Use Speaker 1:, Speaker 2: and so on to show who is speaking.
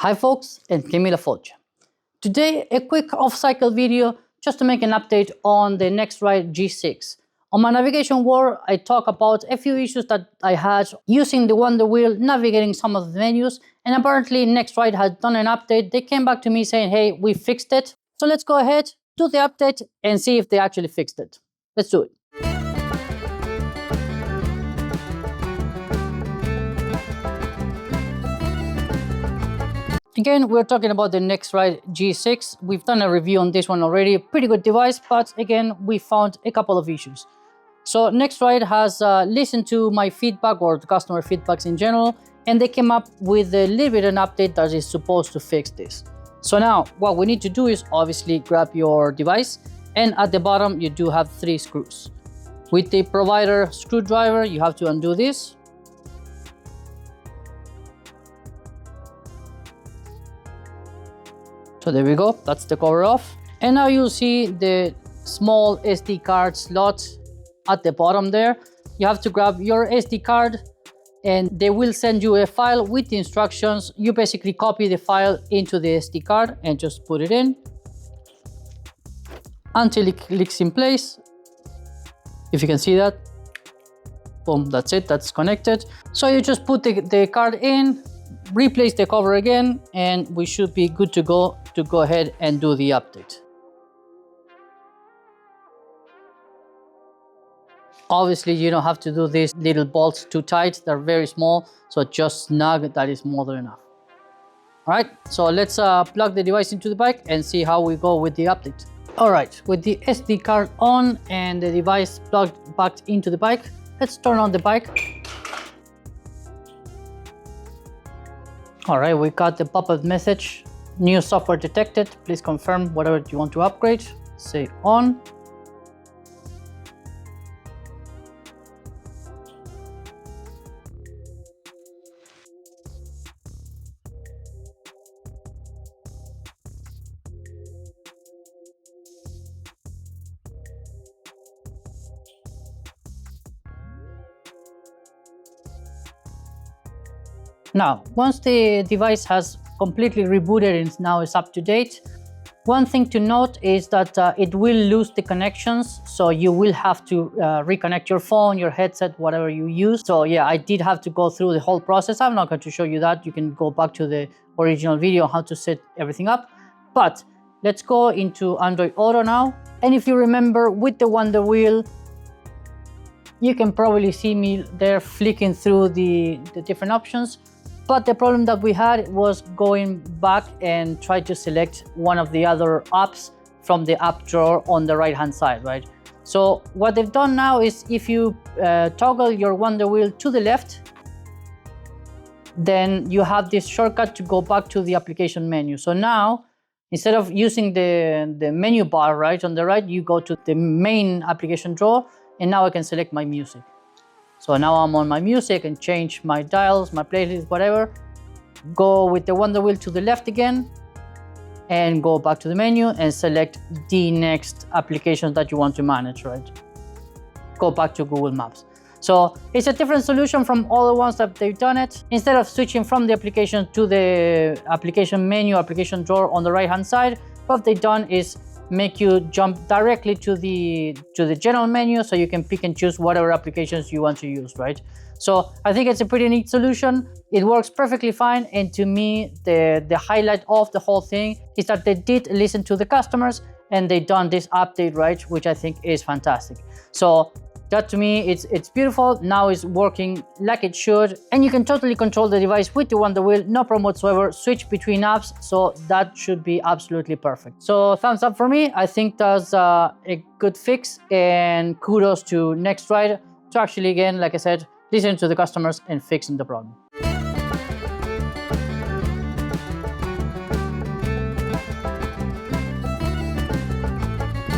Speaker 1: Hi folks, and Céad Míle Fáilte. Today, a quick off-cycle video just to make an update on the NextRide G6. On my navigation world, I talk about a few issues that I had using the wonderwheel, navigating some of the menus, and apparently NextRide had done an update. They came back to me saying, hey, we fixed it. So let's go ahead, do the update, and see if they actually fixed it. Let's do it. Again, we're talking about the NextRide G6. We've done a review on this one already. Pretty good device, but again, we found a couple of issues. So NextRide has listened to my feedback or the customer feedbacks in general, and they came up with a little bit of an update that is supposed to fix this. So now what we need to do is obviously grab your device, and at the bottom, you do have 3 screws. With the provider screwdriver, you have to undo this. So there we go, that's the cover off. And now you'll see the small SD card slot at the bottom there. You have to grab your SD card and they will send you a file with the instructions. You basically copy the file into the SD card and just put it in until it clicks in place. If you can see that, boom, that's it, that's connected. So you just put the card in, replace the cover again, and we should be good to go ahead and do the update. Obviously, you don't have to do these little bolts too tight. They're very small, so just snug, that is more than enough. All right, so let's plug the device into the bike and see how we go with the update. All right, with the SD card on and the device plugged back into the bike, let's turn on the bike. All right, we got the pop-up message. New software detected. Please confirm whatever you want to upgrade. Say on. Now, once the device has completely rebooted and now is up to date, one thing to note is that it will lose the connections. So you will have to reconnect your phone, your headset, whatever you use. So yeah, I did have to go through the whole process. I'm not going to show you that. You can go back to the original video, how to set everything up. But let's go into Android Auto now. And if you remember with the wonderwheel, you can probably see me there flicking through the different options. But the problem that we had was going back and try to select one of the other apps from the app drawer on the right-hand side, right? So what they've done now is if you toggle your wonderwheel to the left, then you have this shortcut to go back to the application menu. So now, instead of using the menu bar right on the right, you go to the main application drawer, and now I can select my music. So now I'm on my music and change my dials, my playlist, whatever. Go with the wonderwheel to the left again and go back to the menu and select the next applications that you want to manage, right? Go back to Google Maps. So it's a different solution from all the ones that they've done it. Instead of switching from the application to the application menu, application drawer on the right-hand side, what they've done is make you jump directly to the general menu so you can pick and choose whatever applications you want to use, right? So I think it's a pretty neat solution. It works perfectly fine, and to me the highlight of the whole thing is that they did listen to the customers and they done this update, right, which I think is fantastic. So that to me, it's beautiful. Now it's working like it should, and you can totally control the device with the wonderwheel, no problem whatsoever. Switch between apps, so that should be absolutely perfect. So thumbs up for me. I think that's a good fix, and kudos to NextRide to actually, again, like I said, listen to the customers and fixing the problem.